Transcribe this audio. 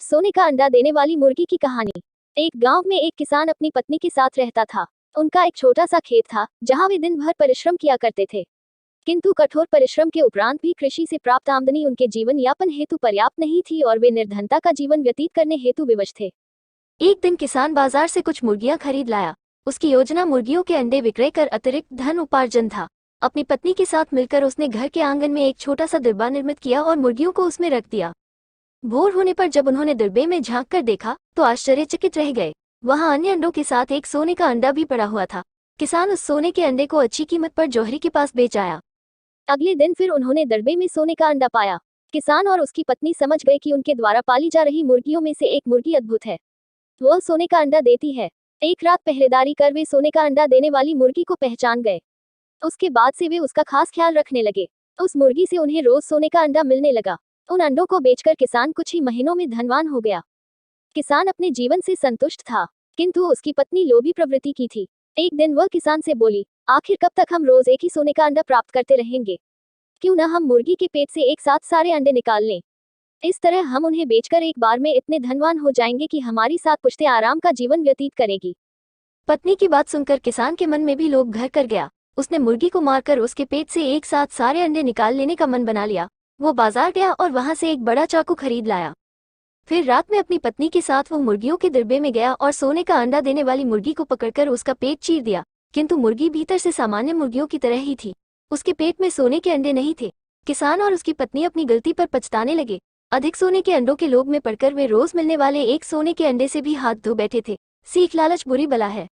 सोने का अंडा देने वाली मुर्गी की कहानी। एक गांव में एक किसान अपनी पत्नी के साथ रहता था। उनका एक छोटा सा खेत था जहां वे दिन भर परिश्रम किया करते थे। किंतु कठोर परिश्रम के उपरांत भी कृषि से प्राप्त आमदनी उनके जीवन यापन हेतु पर्याप्त नहीं थी और वे निर्धनता का जीवन व्यतीत करने हेतु विवश थे। एक दिन किसान बाजार से कुछ मुर्गियां खरीद लाया। उसकी योजना मुर्गियों के अंडे विक्रय कर अतिरिक्त धन उपार्जन था। अपनी पत्नी के साथ मिलकर उसने घर के आंगन में एक छोटा सा डिब्बा निर्मित किया और मुर्गियों को उसमें रख दिया। भोर होने पर जब उन्होंने डिब्बे में झांक कर देखा तो आश्चर्यचकित रह गए। वहां अन्य अंडों के साथ एक सोने का अंडा भी पड़ा हुआ था। किसान उस सोने के अंडे को अच्छी कीमत पर जौहरी के पास बेच आया। अगले दिन फिर उन्होंने डिब्बे में सोने का अंडा पाया। किसान और उसकी पत्नी समझ गए कि उनके द्वारा पाली जा रही मुर्गियों में से एक मुर्गी अद्भुत है। वह सोने का अंडा देती है। एक रात पहरेदारी कर वे सोने का अंडा देने वाली मुर्गी को पहचान गए। उसके बाद से वे उसका खास ख्याल रखने लगे। उस मुर्गी से उन्हें रोज सोने का अंडा मिलने लगा। उन अंडों को बेचकर किसान कुछ ही महीनों में धनवान हो गया। किसान अपने जीवन से संतुष्ट था, किंतु उसकी पत्नी लोभी प्रवृत्ति की थी। एक दिन वह किसान से बोली, आखिर कब तक हम रोज एक ही सोने का अंडा प्राप्त करते रहेंगे? क्यों न हम मुर्गी के पेट से एक साथ सारे अंडे निकाल लें। इस तरह हम उन्हें बेचकर एक बार में इतने धनवान हो जाएंगे कि हमारी साथ पुश्ते आराम का जीवन व्यतीत करेगी। पत्नी की बात सुनकर किसान के मन में भी लोभ घर कर गया। उसने मुर्गी को मारकर उसके पेट से एक साथ सारे अंडे निकाल लेने का मन बना लिया। वो बाजार गया और वहां से एक बड़ा चाकू खरीद लाया। फिर रात में अपनी पत्नी के साथ वो मुर्गियों के डिब्बे में गया और सोने का अंडा देने वाली मुर्गी को पकड़कर उसका पेट चीर दिया। किंतु मुर्गी भीतर से सामान्य मुर्गियों की तरह ही थी। उसके पेट में सोने के अंडे नहीं थे। किसान और उसकी पत्नी अपनी गलती पर पछताने लगे। अधिक सोने के अंडों के लोभ में पड़कर वे रोज मिलने वाले एक सोने के अंडे से भी हाथ धो बैठे थे। सीख, लालच बुरी बला है।